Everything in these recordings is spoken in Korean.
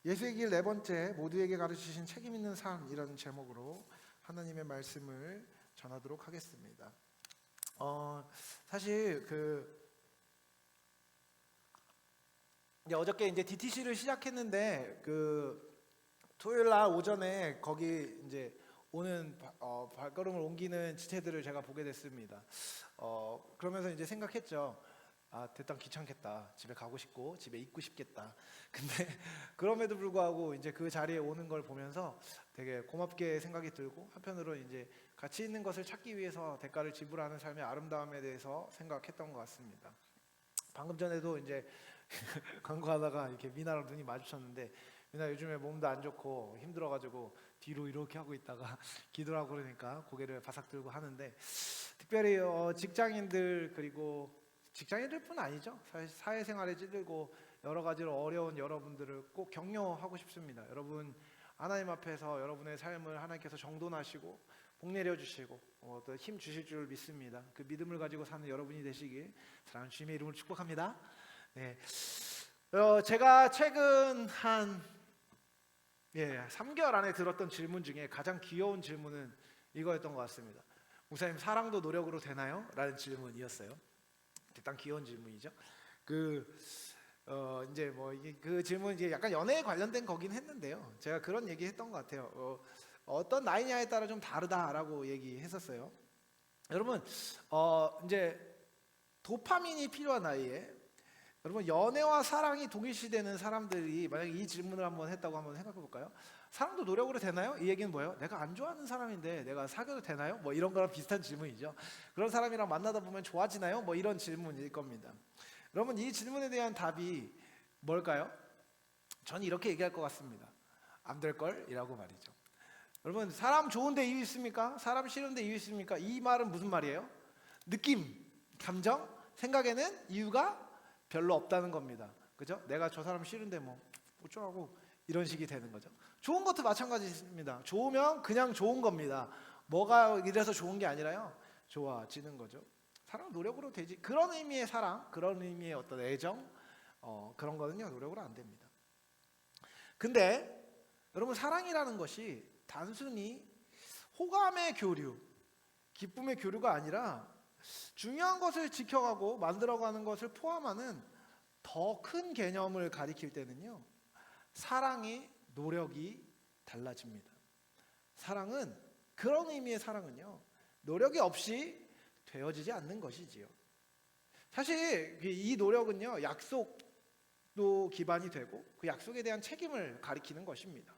예수의 길 네 번째, 모두에게 가르치신 책임 있는 삶이라는 제목으로 하나님의 말씀을 전하도록 하겠습니다. 사실 어저께 이제 DTC를 시작했는데 토요일 날 오전에 거기 이제 오는 발걸음을 옮기는 지체들을 제가 보게 됐습니다. 그러면서 이제 생각했죠. 됐다, 귀찮겠다. 집에 가고 싶고 집에 있고 싶겠다. 근데 그럼에도 불구하고 이제 그 자리에 오는 걸 보면서 되게 고맙게 생각이 들고, 한편으로 이제 가치 있는 것을 찾기 위해서 대가를 지불하는 삶의 아름다움에 대해서 생각했던 것 같습니다. 방금 전에도 이제 광고하다가 이렇게 미나랑 눈이 마주쳤는데, 미나 요즘에 몸도 안 좋고 힘들어가지고 뒤로 이렇게 하고 있다가 기도를 하고 그러니까 고개를 바삭 들고 하는데, 특별히 직장인들, 그리고 직장인들뿐 아니죠. 사회생활에 찌들고 여러 가지로 어려운 여러분들을 꼭 격려하고 싶습니다. 여러분, 하나님 앞에서 여러분의 삶을 하나님께서 정돈하시고 복 내려주시고 또 힘 주실 줄 믿습니다. 그 믿음을 가지고 사는 여러분이 되시길 사랑하는 주님의 이름으로 축복합니다. 네, 제가 최근 한 3개월 안에 들었던 질문 중에 가장 귀여운 질문은 이거였던 것 같습니다. 목사님, 사랑도 노력으로 되나요? 라는 질문이었어요. 일단 귀여운 질문이죠. 이제 그 질문 이제 약간 연애에 관련된 거긴 했는데요. 제가 그런 얘기했던 것 같아요. 어떤 나이냐에 따라 좀 다르다라고 얘기했었어요. 여러분, 이제 도파민이 필요한 나이에, 여러분, 연애와 사랑이 동일시되는 사람들이 만약에 이 질문을 한번 했다고 한번 생각해 볼까요? 사랑도 노력으로 되나요? 이 얘기는 뭐예요? 내가 안 좋아하는 사람인데 내가 사귀어도 되나요? 뭐 이런 거랑 비슷한 질문이죠. 그런 사람이랑 만나다 보면 좋아지나요? 뭐 이런 질문일 겁니다. 여러분, 이 질문에 대한 답이 뭘까요? 저는 이렇게 얘기할 것 같습니다. 안 될걸? 이라고 말이죠. 여러분, 사람 좋은데 이유 있습니까? 사람 싫은데 이유 있습니까? 이 말은 무슨 말이에요? 느낌, 감정, 생각에는 이유가 별로 없다는 겁니다. 그죠? 내가 저 사람 싫은데 뭐 어쩌라고, 이런 식이 되는 거죠. 좋은 것도 마찬가지입니다. 좋으면 그냥 좋은 겁니다. 뭐가 이래서 좋은 게 아니라요, 좋아지는 거죠. 사랑 노력으로 되지. 그런 의미의 사랑, 그런 의미의 어떤 애정, 그런 거는요 노력으로 안 됩니다. 근데 여러분, 사랑이라는 것이 단순히 호감의 교류, 기쁨의 교류가 아니라 중요한 것을 지켜가고 만들어가는 것을 포함하는 더 큰 개념을 가리킬 때는요, 사랑의 노력이 달라집니다. 사랑은, 그런 의미의 사랑은요, 노력이 없이 되어지지 않는 것이지요. 사실 이 노력은요, 약속도 기반이 되고 그 약속에 대한 책임을 가리키는 것입니다.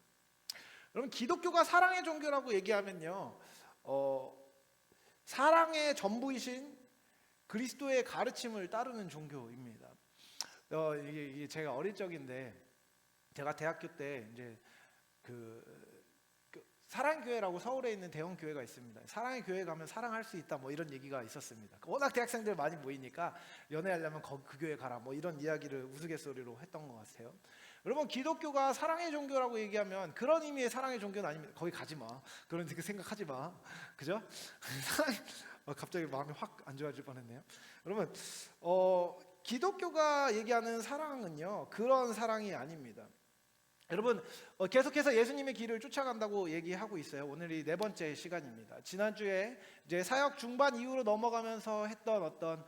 여러분, 기독교가 사랑의 종교라고 얘기하면요, 사랑의 전부이신 그리스도의 가르침을 따르는 종교입니다. 이게 제가 어릴 적인데, 제가 대학교 때 이제 사랑교회라고 서울에 있는 대형 교회가 있습니다. 사랑의 교회 가면 사랑할 수 있다, 뭐 이런 얘기가 있었습니다. 워낙 대학생들 많이 모이니까 연애하려면 그 교회 가라, 뭐 이런 이야기를 우스갯소리로 했던 것 같아요. 여러분, 기독교가 사랑의 종교라고 얘기하면 그런 의미의 사랑의 종교는 아닙니다. 거기 가지 마, 그런 생각하지 마, 그죠? 갑자기 마음이 확 안 좋아질 뻔했네요. 여러분, 기독교가 얘기하는 사랑은요, 그런 사랑이 아닙니다. 여러분, 계속해서 예수님의 길을 쫓아간다고 얘기하고 있어요. 오늘이 네 번째 시간입니다. 지난주에 이제 사역 중반 이후로 넘어가면서 했던 어떤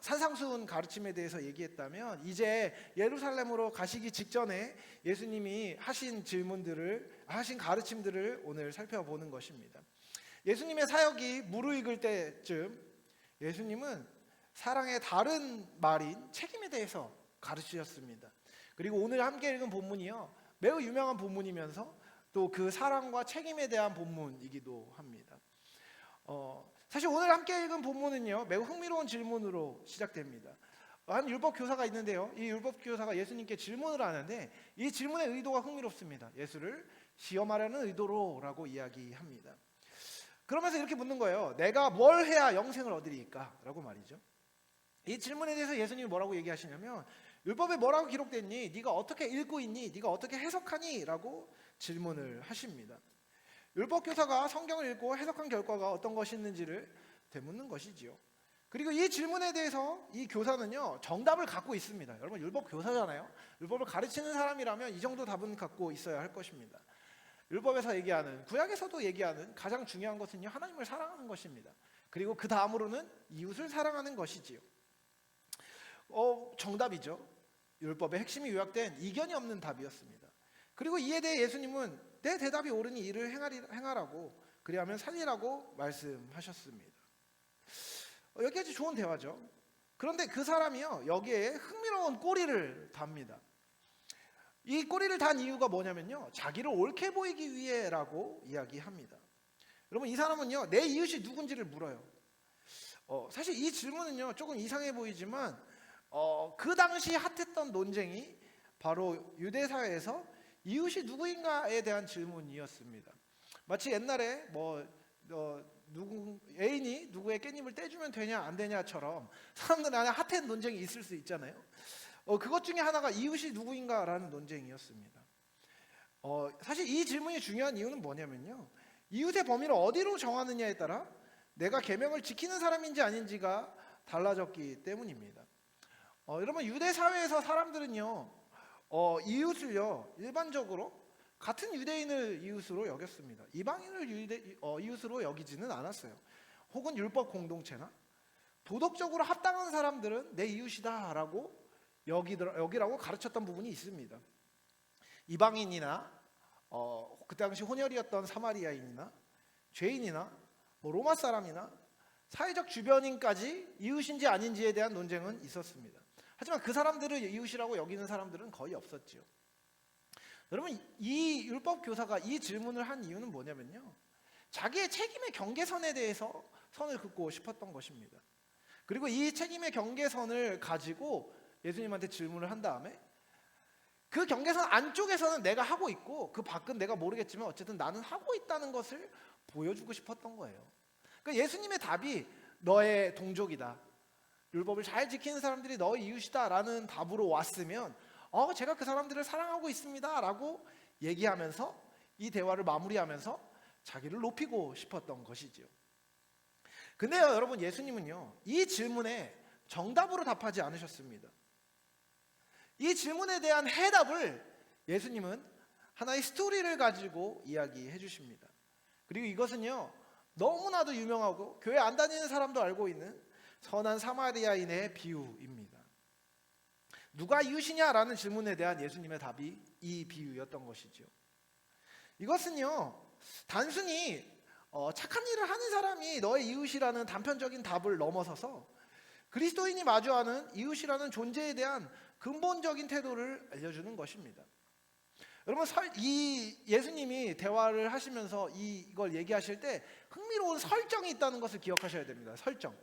산상수훈 가르침에 대해서 얘기했다면, 이제 예루살렘으로 가시기 직전에 예수님이 하신 가르침들을 오늘 살펴보는 것입니다. 예수님의 사역이 무르익을 때쯤 예수님은 사랑의 다른 말인 책임에 대해서 가르치셨습니다. 그리고 오늘 함께 읽은 본문이요, 매우 유명한 본문이면서 또 그 사랑과 책임에 대한 본문이기도 합니다. 사실 오늘 함께 읽은 본문은요, 매우 흥미로운 질문으로 시작됩니다. 한 율법 교사가 있는데요, 이 율법 교사가 예수님께 질문을 하는데, 이 질문의 의도가 흥미롭습니다. 예수를 시험하려는 의도로라고 이야기합니다. 그러면서 이렇게 묻는 거예요. 내가 뭘 해야 영생을 얻으리까? 라고 말이죠. 이 질문에 대해서 예수님이 뭐라고 얘기하시냐면, 율법에 뭐라고 기록됐니? 네가 어떻게 읽고 있니? 네가 어떻게 해석하니? 라고 질문을 하십니다. 율법 교사가 성경을 읽고 해석한 결과가 어떤 것이 있는지를 되묻는 것이지요. 그리고 이 질문에 대해서 이 교사는요 정답을 갖고 있습니다. 여러분 율법 교사잖아요. 율법을 가르치는 사람이라면 이 정도 답은 갖고 있어야 할 것입니다. 율법에서 얘기하는, 구약에서도 얘기하는 가장 중요한 것은요 하나님을 사랑하는 것입니다. 그리고 그 다음으로는 이웃을 사랑하는 것이지요. 정답이죠. 율법의 핵심이 요약된 이견이 없는 답이었습니다. 그리고 이에 대해 예수님은 내 대답이 옳으니 이를 행하라고, 그리하면 살리라고 말씀하셨습니다. 여기까지 좋은 대화죠. 그런데 그 사람이요 여기에 흥미로운 꼬리를 답니다. 이 꼬리를 단 이유가 뭐냐면요 자기를 옳게 보이기 위해라고 이야기합니다. 여러분 이 사람은요 내 이웃이 누군지를 물어요. 사실 이 질문은요 조금 이상해 보이지만 그 당시 핫했던 논쟁이 바로 유대 사회에서 이웃이 누구인가에 대한 질문이었습니다. 마치 옛날에 애인이 누구의 깻잎을 떼주면 되냐 안 되냐처럼 사람들 안에 핫한 논쟁이 있을 수 있잖아요. 그것 중에 하나가 이웃이 누구인가라는 논쟁이었습니다. 사실 이 질문이 중요한 이유는 뭐냐면요 이웃의 범위를 어디로 정하느냐에 따라 내가 계명을 지키는 사람인지 아닌지가 달라졌기 때문입니다. 여러분 유대 사회에서 사람들은요 이웃을요 일반적으로 같은 유대인을 이웃으로 여겼습니다. 이방인을 이웃으로 여기지는 않았어요. 혹은 율법 공동체나 도덕적으로 합당한 사람들은 내 이웃이다라고 여기라고 가르쳤던 부분이 있습니다. 이방인이나 그 당시 혼혈이었던 사마리아인이나 죄인이나 로마 사람이나 사회적 주변인까지 이웃인지 아닌지에 대한 논쟁은 있었습니다. 하지만 그 사람들을 이웃이라고 여기는 사람들은 거의 없었죠. 여러분 이 율법 교사가 이 질문을 한 이유는 뭐냐면요 자기의 책임의 경계선에 대해서 선을 긋고 싶었던 것입니다. 그리고 이 책임의 경계선을 가지고 예수님한테 질문을 한 다음에 그 경계선 안쪽에서는 내가 하고 있고 그 밖은 내가 모르겠지만 어쨌든 나는 하고 있다는 것을 보여주고 싶었던 거예요. 그러니까 예수님의 답이 너의 동족이다, 율법을 잘 지키는 사람들이 너의 이웃이다 라는 답으로 왔으면 제가 그 사람들을 사랑하고 있습니다 라고 얘기하면서 이 대화를 마무리하면서 자기를 높이고 싶었던 것이지요. 근데요 여러분 예수님은요 이 질문에 정답으로 답하지 않으셨습니다. 이 질문에 대한 해답을 예수님은 하나의 스토리를 가지고 이야기해 주십니다. 그리고 이것은요 너무나도 유명하고 교회 안 다니는 사람도 알고 있는 선한 사마리아인의 비유입니다. 누가 이웃이냐라는 질문에 대한 예수님의 답이 이 비유였던 것이죠. 이것은요 단순히 착한 일을 하는 사람이 너의 이웃이라는 단편적인 답을 넘어서서 그리스도인이 마주하는 이웃이라는 존재에 대한 근본적인 태도를 알려주는 것입니다. 여러분 이 예수님이 대화를 하시면서 이걸 얘기하실 때 흥미로운 설정이 있다는 것을 기억하셔야 됩니다. 설정.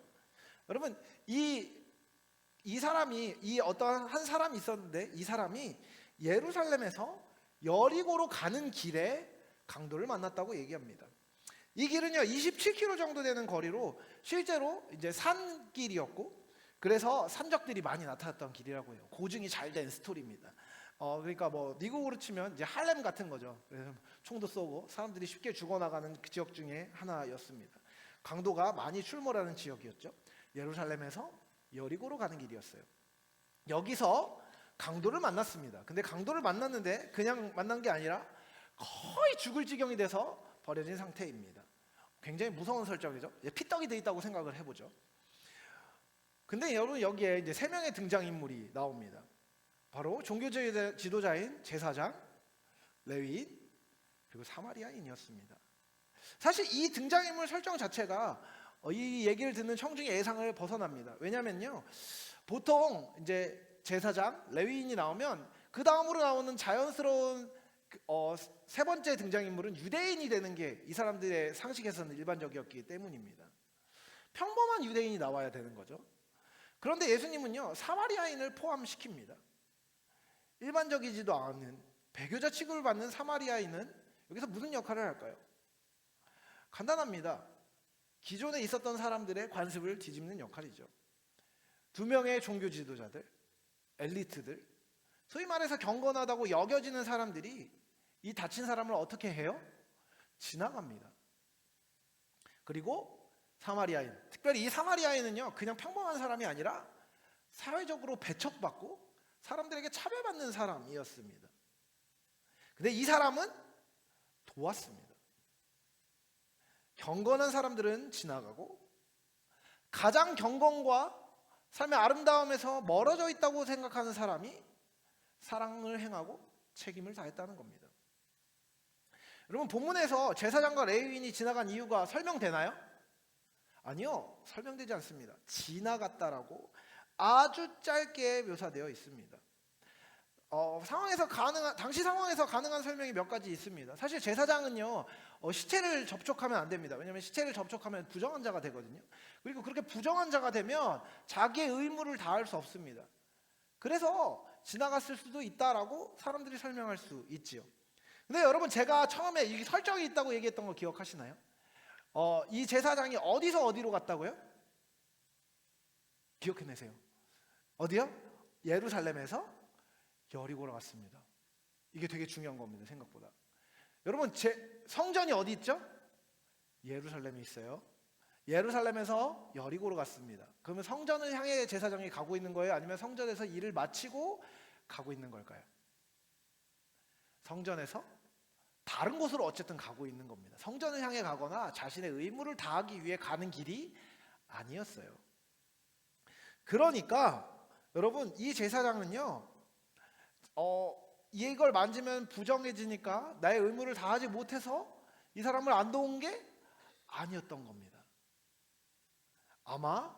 여러분 이 사람이 어떤 한 사람이 있었는데 이 사람이 예루살렘에서 여리고로 가는 길에 강도를 만났다고 얘기합니다. 이 길은요 27km 정도 되는 거리로 실제로 이제 산길이었고 그래서 산적들이 많이 나타났던 길이라고 해요. 고증이 잘 된 스토리입니다. 그러니까 미국으로 치면 이제 할렘 같은 거죠. 그래서 총도 쏘고 사람들이 쉽게 죽어나가는 그 지역 중에 하나였습니다. 강도가 많이 출몰하는 지역이었죠. 예루살렘에서 여리고로 가는 길이었어요. 여기서 강도를 만났습니다. 근데 강도를 만났는데 그냥 만난 게 아니라 거의 죽을 지경이 돼서 버려진 상태입니다. 굉장히 무서운 설정이죠. 피떡이 돼 있다고 생각을 해보죠. 근데 여러분 여기에 이제 세 명의 등장인물이 나옵니다. 바로 종교 지도자인 제사장, 레위인, 그리고 사마리아인이었습니다. 사실 이 등장인물 설정 자체가 이 얘기를 듣는 청중의 예상을 벗어납니다. 왜냐면요 보통 이제 제사장, 레위인이 나오면 그 다음으로 나오는 자연스러운 세 번째 등장인물은 유대인이 되는 게 이 사람들의 상식에서는 일반적이었기 때문입니다. 평범한 유대인이 나와야 되는 거죠. 그런데 예수님은요 사마리아인을 포함시킵니다. 일반적이지도 않은 배교자 취급을 받는 사마리아인은 여기서 무슨 역할을 할까요? 간단합니다. 기존에 있었던 사람들의 관습을 뒤집는 역할이죠. 두 명의 종교 지도자들, 엘리트들, 소위 말해서 경건하다고 여겨지는 사람들이 이 다친 사람을 어떻게 해요? 지나갑니다. 그리고 사마리아인. 특별히 이 사마리아인은요, 그냥 평범한 사람이 아니라 사회적으로 배척받고 사람들에게 차별받는 사람이었습니다. 근데 이 사람은 도왔습니다. 경건한 사람들은 지나가고 가장 경건과 삶의 아름다움에서 멀어져 있다고 생각하는 사람이 사랑을 행하고 책임을 다했다는 겁니다. 여러분, 본문에서 제사장과 레위인이 지나간 이유가 설명되나요? 아니요, 설명되지 않습니다. 지나갔다라고 아주 짧게 묘사되어 있습니다. 당시 상황에서 가능한 설명이 몇 가지 있습니다. 사실 제사장은요, 시체를 접촉하면 안 됩니다. 왜냐하면 시체를 접촉하면 부정한 자가 되거든요. 그리고 그렇게 부정한 자가 되면 자기의 의무를 다할 수 없습니다. 그래서 지나갔을 수도 있다라고 사람들이 설명할 수 있지요. 근데 여러분, 제가 처음에 이 설정이 있다고 얘기했던 거 기억하시나요? 이 제사장이 어디서 어디로 갔다고요? 기억해내세요. 어디요? 예루살렘에서 여리고로 갔습니다. 이게 되게 중요한 겁니다, 생각보다. 여러분, 성전이 어디 있죠? 예루살렘에 있어요. 예루살렘에서 여리고로 갔습니다. 그러면 성전을 향해 제사장이 가고 있는 거예요? 아니면 성전에서 일을 마치고 가고 있는 걸까요? 성전에서 다른 곳으로 어쨌든 가고 있는 겁니다. 성전을 향해 가거나 자신의 의무를 다하기 위해 가는 길이 아니었어요. 그러니까 여러분, 이 제사장은요, 이걸 만지면 부정해지니까 나의 의무를 다하지 못해서 이 사람을 안 도운 게 아니었던 겁니다. 아마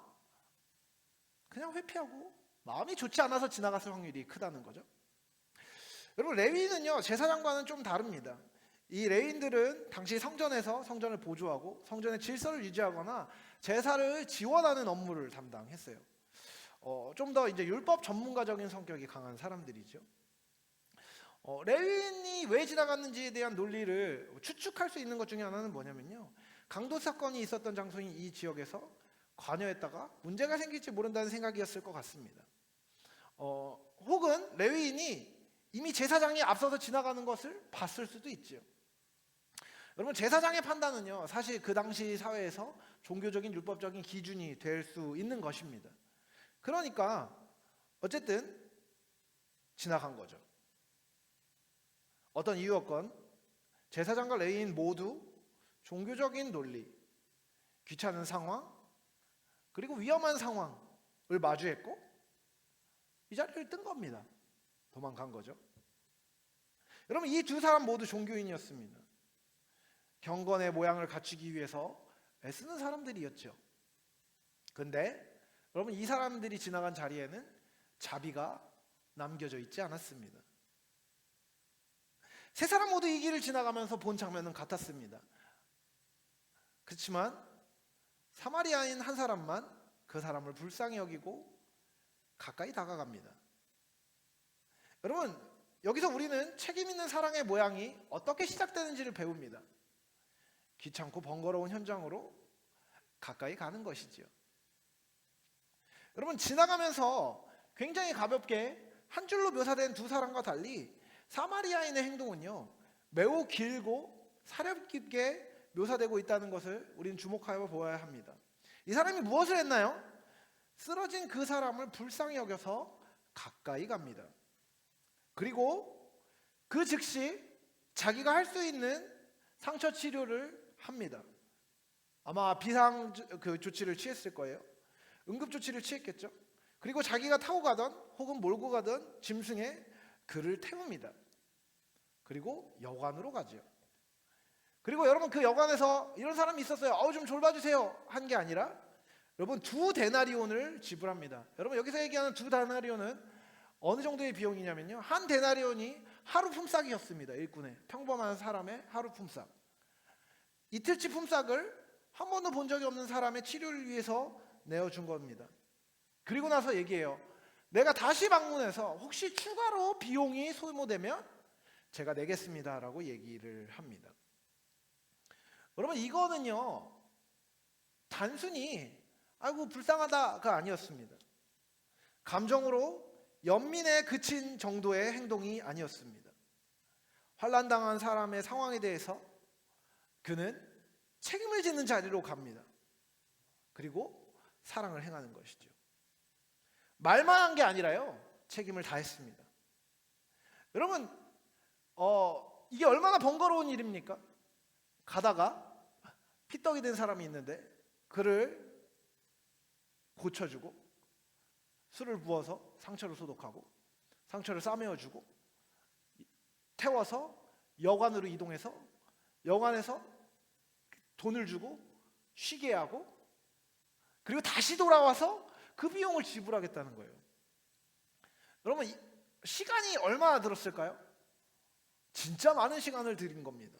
그냥 회피하고 마음이 좋지 않아서 지나갔을 확률이 크다는 거죠. 여러분, 레위인은요, 제사장과는 좀 다릅니다. 이 레위인들은 당시 성전에서 성전을 보조하고 성전의 질서를 유지하거나 제사를 지원하는 업무를 담당했어요. 좀 더 이제 율법 전문가적인 성격이 강한 사람들이죠. 레위인이 왜 지나갔는지에 대한 논리를 추측할 수 있는 것 중에 하나는 뭐냐면요, 강도 사건이 있었던 장소인 이 지역에서 관여했다가 문제가 생길지 모른다는 생각이었을 것 같습니다. 혹은 레위인이 이미 제사장이 앞서서 지나가는 것을 봤을 수도 있지요. 여러분, 제사장의 판단은요, 사실 그 당시 사회에서 종교적인 율법적인 기준이 될 수 있는 것입니다. 그러니까 어쨌든 지나간 거죠. 어떤 이유였건 제사장과 레위인 모두 종교적인 논리, 귀찮은 상황, 그리고 위험한 상황을 마주했고 이 자리를 뜬 겁니다. 도망간 거죠. 여러분, 이 두 사람 모두 종교인이었습니다. 경건의 모양을 갖추기 위해서 애쓰는 사람들이었죠. 근데 여러분, 이 사람들이 지나간 자리에는 자비가 남겨져 있지 않았습니다. 세 사람 모두 이 길을 지나가면서 본 장면은 같았습니다. 그렇지만 사마리아인 한 사람만 그 사람을 불쌍히 여기고 가까이 다가갑니다. 여러분, 여기서 우리는 책임 있는 사랑의 모양이 어떻게 시작되는지를 배웁니다. 귀찮고 번거로운 현장으로 가까이 가는 것이지요. 여러분, 지나가면서 굉장히 가볍게 한 줄로 묘사된 두 사람과 달리 사마리아인의 행동은요, 매우 길고 사려 깊게 묘사되고 있다는 것을 우리는 주목하여 보아야 합니다. 이 사람이 무엇을 했나요? 쓰러진 그 사람을 불쌍히 여겨서 가까이 갑니다. 그리고 그 즉시 자기가 할 수 있는 상처 치료를 합니다. 아마 비상 조치를 취했을 거예요. 응급 조치를 취했겠죠. 그리고 자기가 타고 가던 혹은 몰고 가던 짐승에 그를 태웁니다. 그리고 여관으로 가죠. 그리고 여러분, 그 여관에서 이런 사람이 있었어요. 좀 돌봐주세요 한 게 아니라 여러분, 2데나리온을 지불합니다. 여러분, 여기서 얘기하는 2데나리온은 어느 정도의 비용이냐면요, 한 데나리온이 하루 품삯이었습니다. 일꾼의 평범한 사람의 하루 품삯. 이틀치 품삯을 한 번도 본 적이 없는 사람의 치료를 위해서 내어준 겁니다. 그리고 나서 얘기해요. 내가 다시 방문해서 혹시 추가로 비용이 소모되면 제가 내겠습니다 라고 얘기를 합니다. 여러분, 이거는요, 단순히 아이고 불쌍하다가 아니었습니다. 감정으로 연민에 그친 정도의 행동이 아니었습니다. 환난당한 사람의 상황에 대해서 그는 책임을 짓는 자리로 갑니다. 그리고 사랑을 행하는 것이죠. 말만 한 게 아니라요, 책임을 다했습니다. 여러분, 이게 얼마나 번거로운 일입니까? 가다가 피떡이 된 사람이 있는데 그를 고쳐주고, 술을 부어서 상처를 소독하고, 상처를 싸매어주고, 태워서 여관으로 이동해서 여관에서 돈을 주고 쉬게 하고, 그리고 다시 돌아와서 그 비용을 지불하겠다는 거예요. 여러분, 시간이 얼마나 들었을까요? 진짜 많은 시간을 들인 겁니다.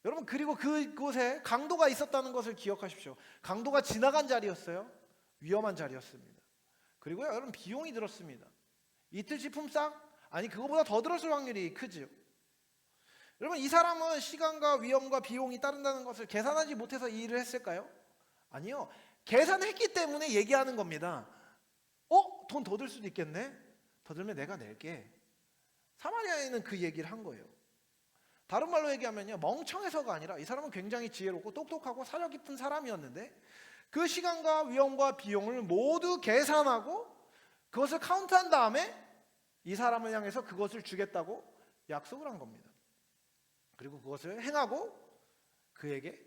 여러분, 그리고 그곳에 강도가 있었다는 것을 기억하십시오. 강도가 지나간 자리였어요. 위험한 자리였습니다. 그리고요, 여러분, 비용이 들었습니다. 이틀치 품삯? 아니, 그거보다 더 들었을 확률이 크지요. 여러분, 이 사람은 시간과 위험과 비용이 따른다는 것을 계산하지 못해서 이 일을 했을까요? 아니요, 계산했기 때문에 얘기하는 겁니다. 돈 더 들 수도 있겠네? 더 들면 내가 낼게. 사마리아인은 그 얘기를 한 거예요. 다른 말로 얘기하면요, 멍청해서가 아니라 이 사람은 굉장히 지혜롭고 똑똑하고 사려 깊은 사람이었는데, 그 시간과 위험과 비용을 모두 계산하고 그것을 카운트한 다음에 이 사람을 향해서 그것을 주겠다고 약속을 한 겁니다. 그리고 그것을 행하고 그에게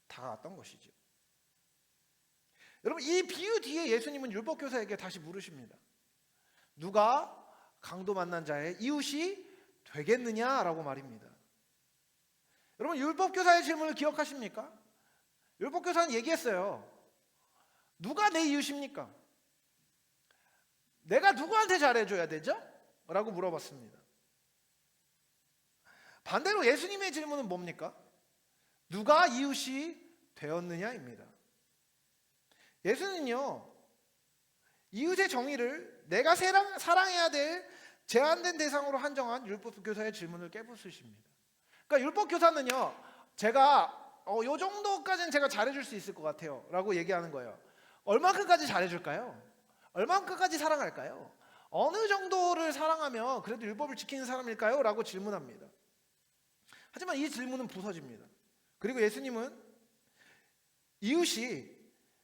다가왔던 것이죠. 여러분, 이 비유 뒤에 예수님은 율법교사에게 다시 물으십니다. 누가 강도 만난 자의 이웃이 되겠느냐라고 말입니다. 여러분, 율법교사의 질문을 기억하십니까? 율법교사는 얘기했어요. 누가 내 이웃입니까? 내가 누구한테 잘해줘야 되죠? 라고 물어봤습니다. 반대로 예수님의 질문은 뭡니까? 누가 이웃이 되었느냐입니다. 예수는요, 이웃의 정의를 내가 사랑해야 될 제한된 대상으로 한정한 율법교사의 질문을 깨부수십니다. 그러니까 율법교사는요, 제가 요 정도까지는 제가 잘해줄 수 있을 것 같아요 라고 얘기하는 거예요. 얼마큼까지 잘해줄까요? 얼마큼까지 사랑할까요? 어느 정도를 사랑하면 그래도 율법을 지키는 사람일까요? 라고 질문합니다. 하지만 이 질문은 부서집니다. 그리고 예수님은 이웃이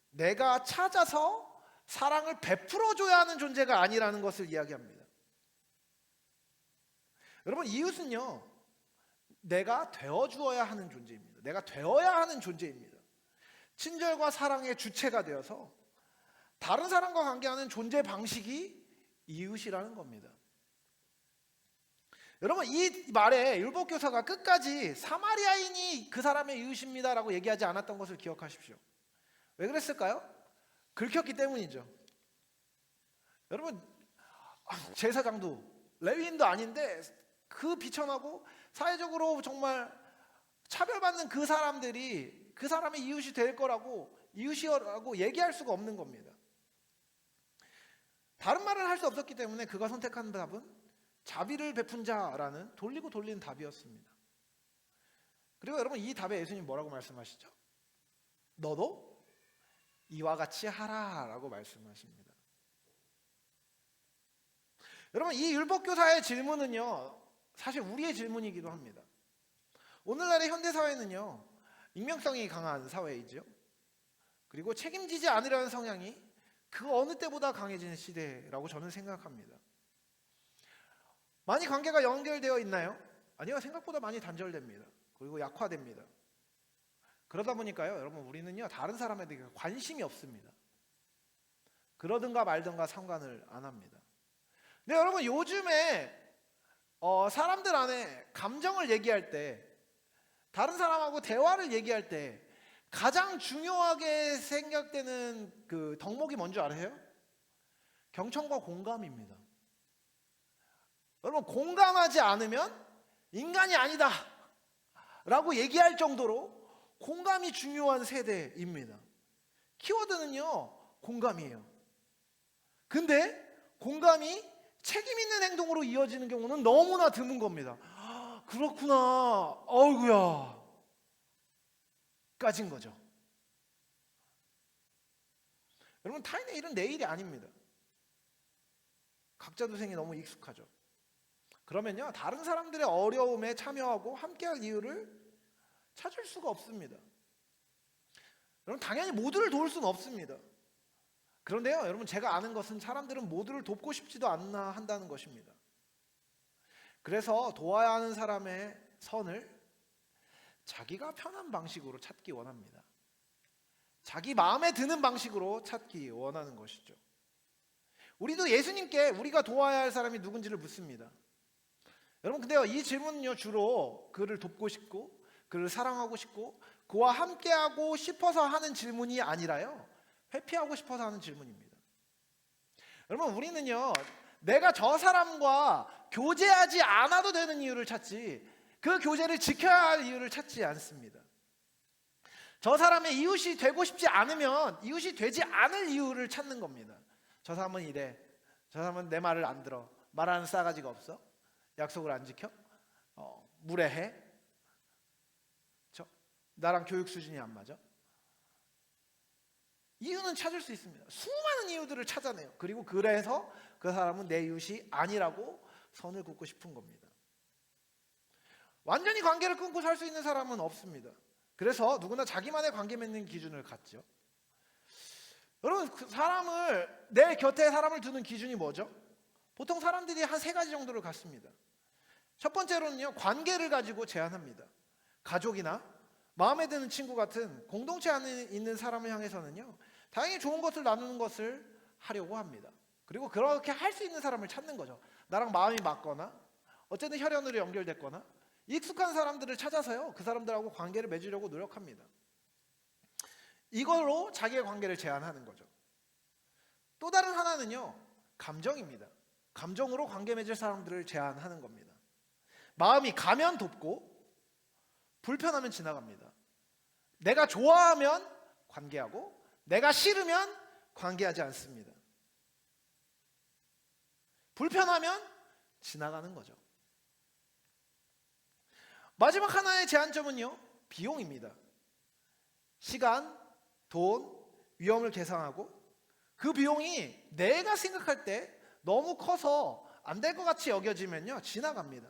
내가 찾아서 사랑을 베풀어줘야 하는 존재가 아니라는 것을 이야기합니다. 여러분, 이웃은요, 내가 되어주어야 하는 존재입니다. 내가 되어야 하는 존재입니다. 친절과 사랑의 주체가 되어서 다른 사람과 관계하는 존재 방식이 이웃이라는 겁니다. 여러분, 이 말에 율법교사가 끝까지 사마리아인이 그 사람의 이웃입니다 라고 얘기하지 않았던 것을 기억하십시오. 왜 그랬을까요? 긁혔기 때문이죠. 여러분, 제사장도 레위인도 아닌데 그 비천하고 사회적으로 정말 차별받는 그 사람들이 그 사람의 이웃이 될 거라고, 이웃이라고 얘기할 수가 없는 겁니다. 다른 말을 할 수 없었기 때문에 그가 선택한 답은 자비를 베푼 자라는 돌리고 돌리는 답이었습니다. 그리고 여러분, 이 답에 예수님 뭐라고 말씀하시죠? 너도 이와 같이 하라라고 말씀하십니다. 여러분, 이 율법교사의 질문은요, 사실 우리의 질문이기도 합니다. 오늘날의 현대사회는요, 익명성이 강한 사회이죠. 그리고 책임지지 않으려는 성향이 그 어느 때보다 강해지는 시대라고 저는 생각합니다. 많이 관계가 연결되어 있나요? 아니요, 생각보다 많이 단절됩니다. 그리고 약화됩니다. 그러다 보니까요, 여러분, 우리는요, 다른 사람에 대해 관심이 없습니다. 그러든가 말든가 상관을 안 합니다. 근데 여러분, 요즘에 사람들 안에 감정을 얘기할 때, 다른 사람하고 대화를 얘기할 때 가장 중요하게 생각되는 그 덕목이 뭔지 아세요? 경청과 공감입니다. 여러분, 공감하지 않으면 인간이 아니다 라고 얘기할 정도로 공감이 중요한 세대입니다. 키워드는요, 공감이에요. 근데 공감이 책임 있는 행동으로 이어지는 경우는 너무나 드문 겁니다. 그렇구나, 어이구야 까진 거죠. 여러분, 타인의 일은 내 일이 아닙니다. 각자 도생이 너무 익숙하죠. 그러면요, 다른 사람들의 어려움에 참여하고 함께할 이유를 찾을 수가 없습니다. 여러분 당연히 모두를 도울 수는 없습니다. 그런데요, 여러분 제가 아는 것은 사람들은 모두를 돕고 싶지도 않나 한다는 것입니다. 그래서 도와야 하는 사람의 선을 자기가 편한 방식으로 찾기 원합니다. 자기 마음에 드는 방식으로 찾기 원하는 것이죠. 우리도 예수님께 우리가 도와야 할 사람이 누군지를 묻습니다. 여러분 근데요, 이 질문은요 주로 그를 돕고 싶고 그를 사랑하고 싶고 그와 함께하고 싶어서 하는 질문이 아니라요, 회피하고 싶어서 하는 질문입니다. 여러분 우리는요 내가 저 사람과 교제하지 않아도 되는 이유를 찾지 그 교제를 지켜야 할 이유를 찾지 않습니다. 저 사람의 이웃이 되고 싶지 않으면 이웃이 되지 않을 이유를 찾는 겁니다. 저 사람은 이래, 저 사람은 내 말을 안 들어, 말하는 싸가지가 없어, 약속을 안 지켜, 무례해, 나랑 교육 수준이 안 맞아. 이유는 찾을 수 있습니다. 수많은 이유들을 찾아내요. 그리고 그래서 그 사람은 내 이웃이 아니라고 선을 긋고 싶은 겁니다. 완전히 관계를 끊고 살 수 있는 사람은 없습니다. 그래서 누구나 자기만의 관계 맺는 기준을 갖죠. 여러분 내 곁에 사람을 두는 기준이 뭐죠? 보통 사람들이 한 3가지 정도를 갖습니다. 첫 번째로는요, 관계를 가지고 제한합니다. 가족이나 마음에 드는 친구 같은 공동체 안에 있는 사람을 향해서는요, 다행히 좋은 것을 나누는 것을 하려고 합니다. 그리고 그렇게 할 수 있는 사람을 찾는 거죠. 나랑 마음이 맞거나 어쨌든 혈연으로 연결됐거나 익숙한 사람들을 찾아서요, 그 사람들하고 관계를 맺으려고 노력합니다. 이걸로 자기의 관계를 제한하는 거죠. 또 다른 하나는요, 감정입니다. 감정으로 관계 맺을 사람들을 제한하는 겁니다. 마음이 가면 돕고 불편하면 지나갑니다. 내가 좋아하면 관계하고 내가 싫으면 관계하지 않습니다. 불편하면 지나가는 거죠. 마지막 하나의 제한점은요, 비용입니다. 시간, 돈, 위험을 계산하고 그 비용이 내가 생각할 때 너무 커서 안 될 것 같이 여겨지면요, 지나갑니다.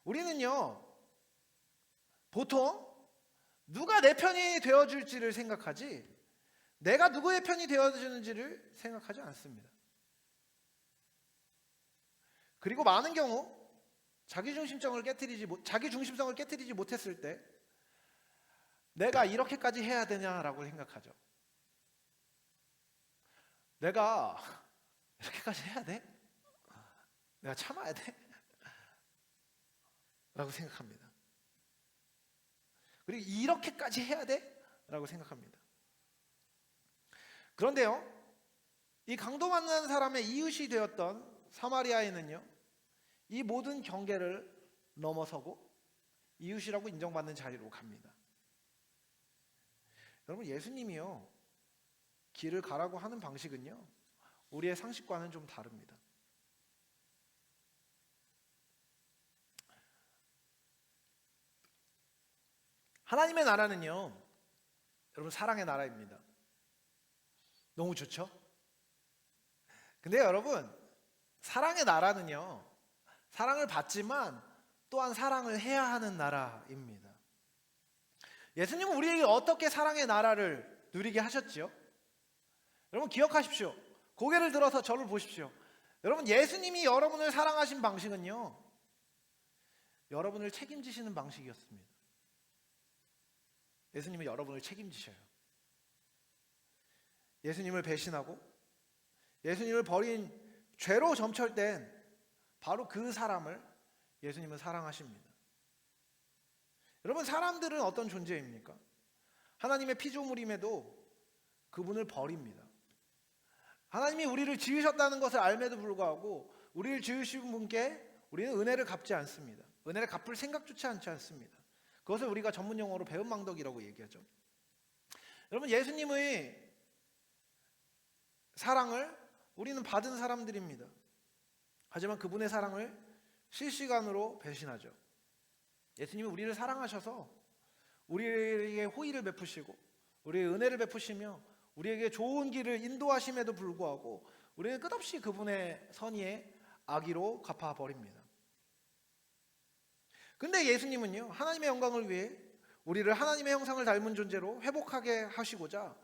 우리는요 보통 누가 내 편이 되어줄지를 생각하지 내가 누구의 편이 되어주는지를 생각하지 않습니다. 그리고 많은 경우 자기 중심성을 깨트리지 못했을 때 내가 이렇게까지 해야 되냐라고 생각하죠. 내가 이렇게까지 해야 돼? 내가 참아야 돼? 라고 생각합니다. 그리고 이렇게까지 해야 돼? 라고 생각합니다. 그런데요, 이 강도 만난 사람의 이웃이 되었던 사마리아인은요, 이 모든 경계를 넘어서고 이웃이라고 인정받는 자리로 갑니다. 여러분, 예수님이요 길을 가라고 하는 방식은요 우리의 상식과는 좀 다릅니다. 하나님의 나라는요, 여러분 사랑의 나라입니다. 너무 좋죠? 근데 여러분, 사랑의 나라는요, 사랑을 받지만 또한 사랑을 해야 하는 나라입니다. 예수님은 우리에게 어떻게 사랑의 나라를 누리게 하셨지요? 여러분 기억하십시오. 고개를 들어서 저를 보십시오. 여러분, 예수님이 여러분을 사랑하신 방식은요, 여러분을 책임지시는 방식이었습니다. 예수님은 여러분을 책임지셔요. 예수님을 배신하고 예수님을 버린 죄로 점철된 바로 그 사람을 예수님은 사랑하십니다. 여러분, 사람들은 어떤 존재입니까? 하나님의 피조물임에도 그분을 버립니다. 하나님이 우리를 지으셨다는 것을 알매도 불구하고 우리를 지으신 분께 우리는 은혜를 갚지 않습니다. 은혜를 갚을 생각조차 않지 않습니다. 그것을 우리가 전문 용어로 배은망덕이라고 얘기하죠. 여러분, 예수님의 사랑을 우리는 받은 사람들입니다. 하지만 그분의 사랑을 실시간으로 배신하죠. 예수님이 우리를 사랑하셔서 우리에게 호의를 베푸시고 우리의 은혜를 베푸시며 우리에게 좋은 길을 인도하심에도 불구하고 우리는 끝없이 그분의 선의에 악의로 갚아버립니다. 근데 예수님은요, 하나님의 영광을 위해 우리를 하나님의 형상을 닮은 존재로 회복하게 하시고자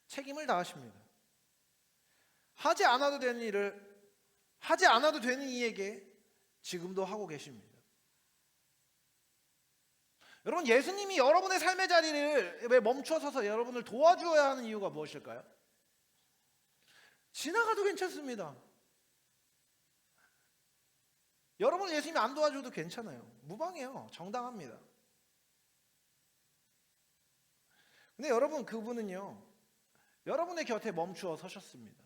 책임을 다하십니다. 하지 않아도 되는 일을 하지 않아도 되는 이에게 지금도 하고 계십니다. 여러분, 예수님이 여러분의 삶의 자리를 왜 멈춰서서 여러분을 도와주어야 하는 이유가 무엇일까요? 지나가도 괜찮습니다. 여러분을 예수님이 안 도와줘도 괜찮아요. 무방해요. 정당합니다. 근데 여러분, 그분은요, 여러분의 곁에 멈추어 서셨습니다.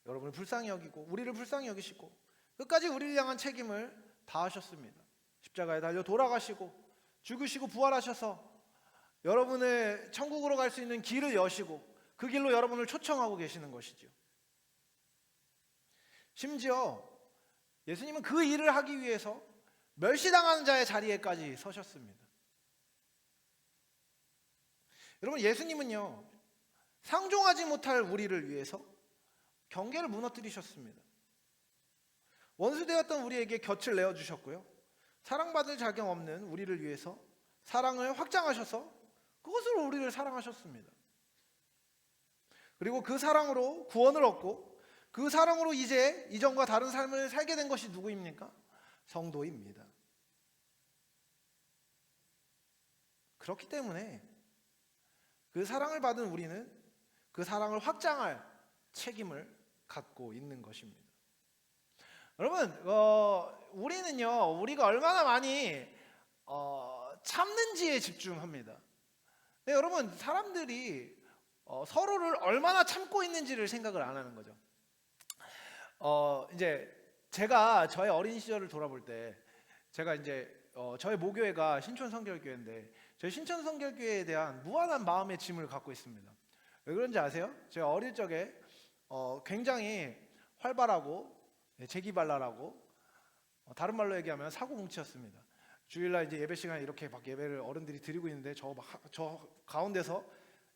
여러분을 불쌍히 여기고 우리를 불쌍히 여기시고 끝까지 우리를 향한 책임을 다하셨습니다. 십자가에 달려 돌아가시고 죽으시고 부활하셔서 여러분의 천국으로 갈 수 있는 길을 여시고 그 길로 여러분을 초청하고 계시는 것이죠. 심지어 예수님은 그 일을 하기 위해서 멸시당하는 자의 자리에까지 서셨습니다. 여러분, 예수님은요, 상종하지 못할 우리를 위해서 경계를 무너뜨리셨습니다. 원수되었던 우리에게 곁을 내어주셨고요, 사랑받을 자격 없는 우리를 위해서 사랑을 확장하셔서 그것으로 우리를 사랑하셨습니다. 그리고 그 사랑으로 구원을 얻고 그 사랑으로 이제 이전과 다른 삶을 살게 된 것이 누구입니까? 성도입니다. 그렇기 때문에 그 사랑을 받은 우리는 그 사랑을 확장할 책임을 갖고 있는 것입니다. 여러분, 우리는요, 우리가 얼마나 많이 참는지에 집중합니다. 근데 여러분, 사람들이 서로를 얼마나 참고 있는지를 생각을 안 하는 거죠. 이제 제가 저의 어린 시절을 돌아볼 때, 제가 이제 저희 모교회가 신촌 성결교회인데, 저희 신촌 성결교회에 대한 무한한 마음의 짐을 갖고 있습니다. 왜 그런지 아세요? 제가 어릴 적에 굉장히 활발하고 재기발랄하고 다른 말로 얘기하면 사고뭉치였습니다. 주일날 이제 예배 시간에 이렇게 막 예배를 어른들이 드리고 있는데 저 가운데서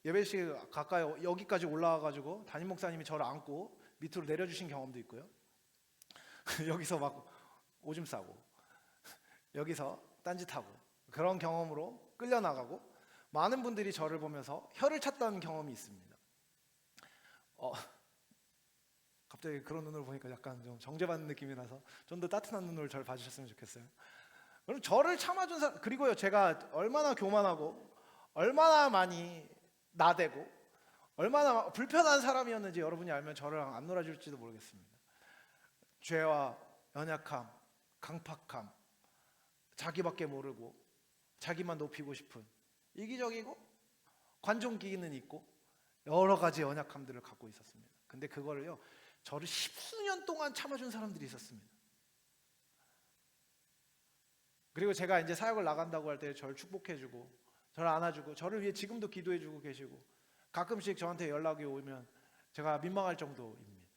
예배실 가까이 여기까지 올라와가지고 담임 목사님이 저를 안고 밑으로 내려주신 경험도 있고요. 여기서 막 오줌 싸고 여기서 딴짓하고 그런 경험으로 끌려나가고 많은 분들이 저를 보면서 혀를 찼던 경험이 있습니다. 갑자기 그런 눈을 보니까 약간 좀 정죄받는 느낌이 나서 좀 더 따뜻한 눈으로 저를 봐주셨으면 좋겠어요. 그럼 저를 참아준 사람, 그리고요, 제가 얼마나 교만하고 얼마나 많이 나대고 얼마나 불편한 사람이었는지 여러분이 알면 저랑 안 놀아줄지도 모르겠습니다. 죄와 연약함, 강팍함, 자기밖에 모르고 자기만 높이고 싶은 이기적이고 관종기는 있고 여러 가지 연약함들을 갖고 있었습니다. 근데 그거를요, 저를 십수년 동안 참아준 사람들이 있었습니다. 그리고 제가 이제 사역을 나간다고 할 때 저를 축복해주고 저를 안아주고 저를 위해 지금도 기도해주고 계시고 가끔씩 저한테 연락이 오면 제가 민망할 정도입니다.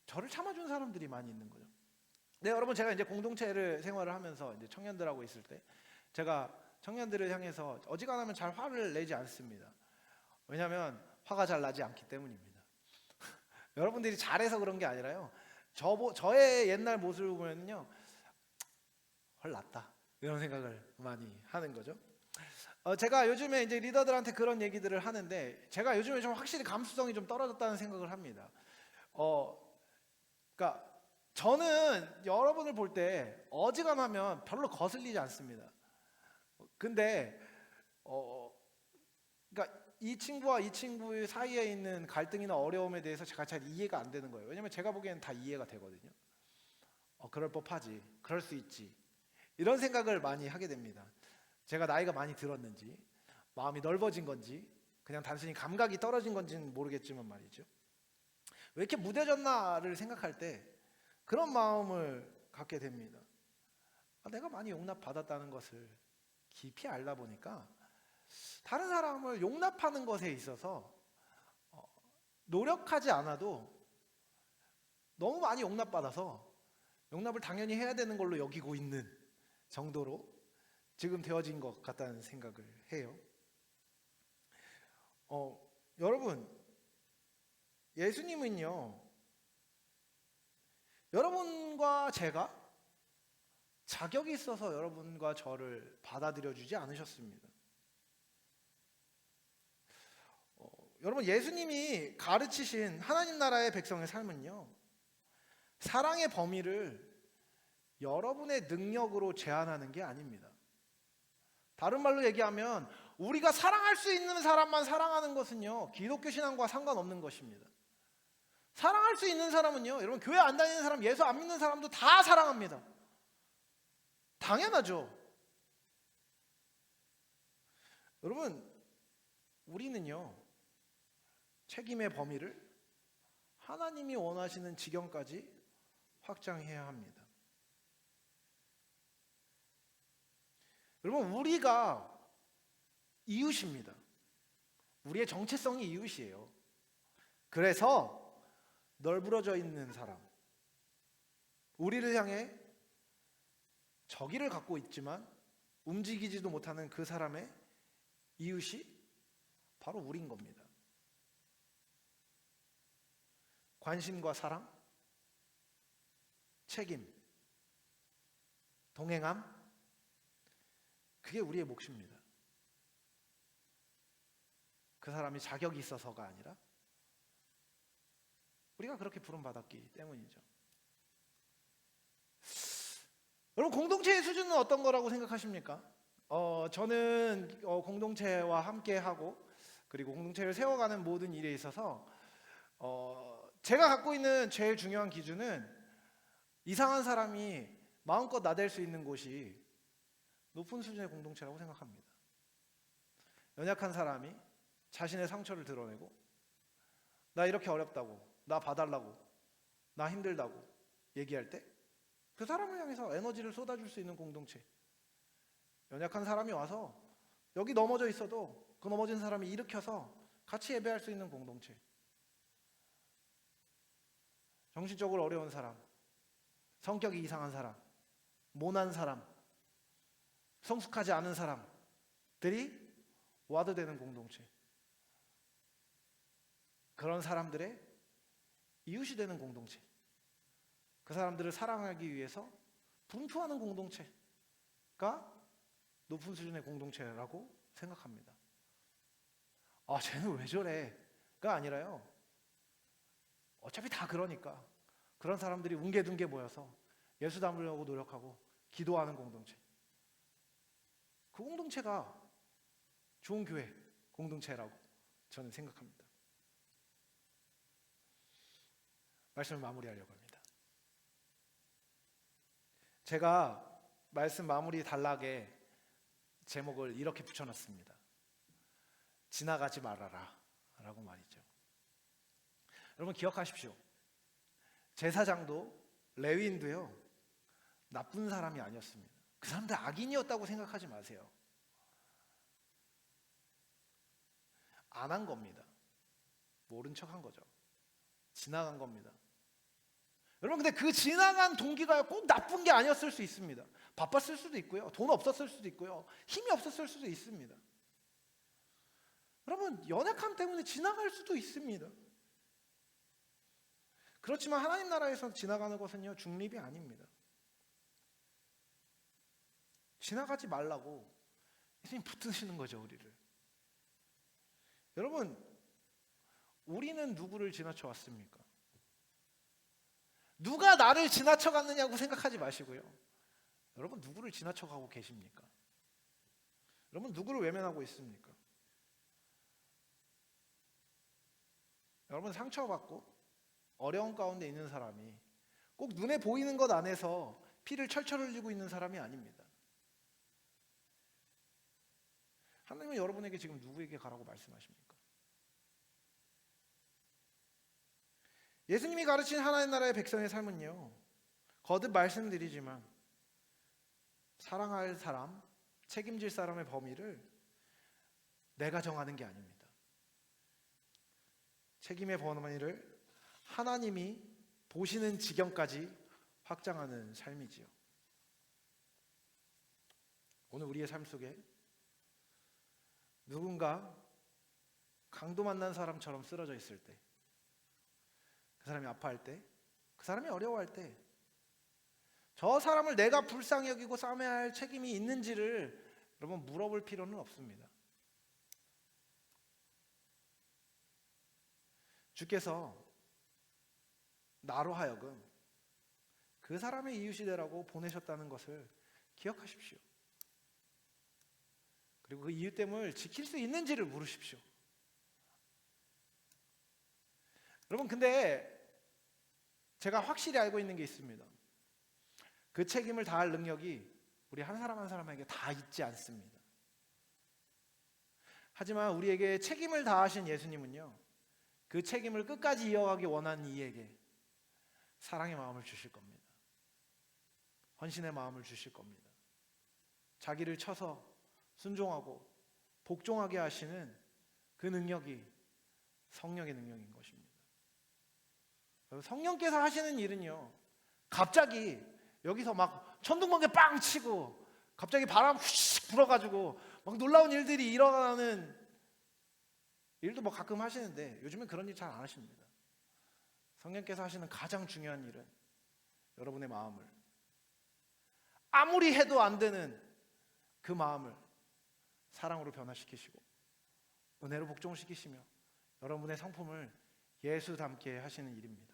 저를 참아준 사람들이 많이 있는 거죠. 네, 여러분, 제가 이제 공동체를 생활을 하면서 이제 청년들하고 있을 때 제가 청년들을 향해서 어지간하면 잘 화를 내지 않습니다. 왜냐하면 화가 잘 나지 않기 때문입니다. 여러분들이 잘해서 그런 게 아니라요, 저의 옛날 모습을 보면요, 헐 낫다 이런 생각을 많이 하는 거죠. 제가 요즘에 이제 리더들한테 그런 얘기들을 하는데 제가 요즘에 좀 확실히 감수성이 좀 떨어졌다는 생각을 합니다. 그러니까 저는 여러분을 볼 때 어지간하면 별로 거슬리지 않습니다. 근데 그러니까 이 친구와 이 친구의 사이에 있는 갈등이나 어려움에 대해서 제가 잘 이해가 안 되는 거예요. 왜냐면 제가 보기에는 다 이해가 되거든요. 그럴 법하지, 그럴 수 있지, 이런 생각을 많이 하게 됩니다. 제가 나이가 많이 들었는지 마음이 넓어진 건지 그냥 단순히 감각이 떨어진 건지는 모르겠지만 말이죠, 왜 이렇게 무뎌졌나를 생각할 때 그런 마음을 갖게 됩니다. 내가 많이 용납받았다는 것을 깊이 알다 보니까 다른 사람을 용납하는 것에 있어서 노력하지 않아도 너무 많이 용납받아서 용납을 당연히 해야 되는 걸로 여기고 있는 정도로 지금 되어진 것 같다는 생각을 해요. 여러분, 예수님은요, 여러분과 제가 자격이 있어서 여러분과 저를 받아들여 주지 않으셨습니다. 여러분, 예수님이 가르치신 하나님 나라의 백성의 삶은요, 사랑의 범위를 여러분의 능력으로 제한하는 게 아닙니다. 다른 말로 얘기하면 우리가 사랑할 수 있는 사람만 사랑하는 것은요, 기독교 신앙과 상관없는 것입니다. 사랑할 수 있는 사람은요, 여러분, 교회 안 다니는 사람, 예수 안 믿는 사람도 다 사랑합니다. 당연하죠. 여러분, 우리는요, 책임의 범위를 하나님이 원하시는 지경까지 확장해야 합니다. 여러분, 우리가 이웃입니다. 우리의 정체성이 이웃이에요. 그래서 널브러져 있는 사람, 우리를 향해 적의를 갖고 있지만 움직이지도 못하는 그 사람의 이웃이 바로 우리인 겁니다. 관심과 사랑, 책임, 동행함, 그게 우리의 몫입니다. 그 사람이 자격이 있어서가 아니라 우리가 그렇게 부름받았기 때문이죠. 여러분, 공동체의 수준은 어떤 거라고 생각하십니까? 저는 공동체와 함께하고 그리고 공동체를 세워가는 모든 일에 있어서 제가 갖고 있는 제일 중요한 기준은 이상한 사람이 마음껏 나댈 수 있는 곳이 높은 수준의 공동체라고 생각합니다. 연약한 사람이 자신의 상처를 드러내고 나 이렇게 어렵다고, 나 봐달라고, 나 힘들다고 얘기할 때 그 사람을 향해서 에너지를 쏟아줄 수 있는 공동체. 연약한 사람이 와서 여기 넘어져 있어도 그 넘어진 사람이 일으켜서 같이 예배할 수 있는 공동체. 정신적으로 어려운 사람, 성격이 이상한 사람, 모난 사람, 성숙하지 않은 사람들이 와도 되는 공동체. 그런 사람들의 이웃이 되는 공동체. 그 사람들을 사랑하기 위해서 분투하는 공동체가 높은 수준의 공동체라고 생각합니다. 아, 쟤는 왜 저래?가 아니라요, 어차피 다 그러니까 그런 사람들이 웅게둥게 모여서 예수 담으려고 노력하고 기도하는 공동체. 그 공동체가 좋은 교회 공동체라고 저는 생각합니다. 말씀을 마무리하려고 합니다. 제가 말씀 마무리 단락에 제목을 이렇게 붙여놨습니다. 지나가지 말아라 라고 말이죠. 여러분, 기억하십시오. 제사장도 레위인도요, 나쁜 사람이 아니었습니다. 그 사람들 악인이었다고 생각하지 마세요. 안 한 겁니다. 모른 척 한 거죠. 지나간 겁니다. 여러분, 근데 그 지나간 동기가 꼭 나쁜 게 아니었을 수 있습니다. 바빴을 수도 있고요, 돈 없었을 수도 있고요, 힘이 없었을 수도 있습니다. 여러분, 연약함 때문에 지나갈 수도 있습니다. 그렇지만 하나님 나라에서 지나가는 것은요, 중립이 아닙니다. 지나가지 말라고 예수님 붙드시는 거죠, 우리를. 여러분, 우리는 누구를 지나쳐 왔습니까? 누가 나를 지나쳐 갔느냐고 생각하지 마시고요, 여러분, 누구를 지나쳐 가고 계십니까? 여러분, 누구를 외면하고 있습니까? 여러분, 상처받고 어려운 가운데 있는 사람이 꼭 눈에 보이는 것 안에서 피를 철철 흘리고 있는 사람이 아닙니다. 하나님은 여러분에게 지금 누구에게 가라고 말씀하십니까? 예수님이 가르친 하나님 나라의 백성의 삶은요, 거듭 말씀드리지만 사랑할 사람, 책임질 사람의 범위를 내가 정하는 게 아닙니다. 책임의 범위를 하나님이 보시는 지경까지 확장하는 삶이지요. 오늘 우리의 삶 속에 누군가 강도 만난 사람처럼 쓰러져 있을 때, 그 사람이 아파할 때, 그 사람이 어려워할 때, 저 사람을 내가 불쌍히 여기고 싸매야 할 책임이 있는지를 여러분 물어볼 필요는 없습니다. 주께서 나로 하여금 그 사람의 이웃이 되라고 보내셨다는 것을 기억하십시오. 그리고 그 이웃됨을 지킬 수 있는지를 물으십시오. 여러분, 근데 제가 확실히 알고 있는 게 있습니다. 그 책임을 다할 능력이 우리 한 사람 한 사람에게 다 있지 않습니다. 하지만 우리에게 책임을 다하신 예수님은요, 그 책임을 끝까지 이어가기 원하는 이에게 사랑의 마음을 주실 겁니다. 헌신의 마음을 주실 겁니다. 자기를 쳐서 순종하고 복종하게 하시는 그 능력이 성령의 능력인 것입니다. 성령께서 하시는 일은요, 갑자기 여기서 막 천둥번개 빵 치고 갑자기 바람 휙 불어가지고 막 놀라운 일들이 일어나는 일도 뭐 가끔 하시는데 요즘엔 그런 일 잘 안 하십니다. 성령께서 하시는 가장 중요한 일은 여러분의 마음을, 아무리 해도 안 되는 그 마음을 사랑으로 변화시키시고 은혜로 복종시키시며 여러분의 성품을 예수 닮게 하시는 일입니다.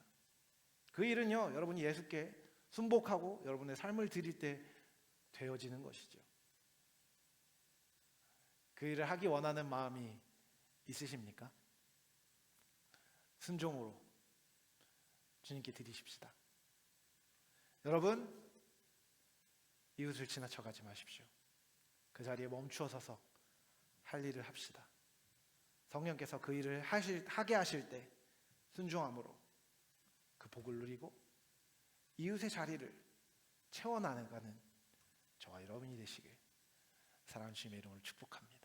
그 일은요, 여러분이 예수께 순복하고 여러분의 삶을 드릴 때 되어지는 것이죠. 그 일을 하기 원하는 마음이 있으십니까? 순종으로 주님께 드리십시다. 여러분, 이웃을 지나쳐가지 마십시오. 그 자리에 멈추어 서서 할 일을 합시다. 성령께서 그 일을 하게 하실 때 순종함으로 그 복을 누리고 이웃의 자리를 채워나가는 저와 여러분이 되시길 사랑하는 주님의 이름으로 축복합니다.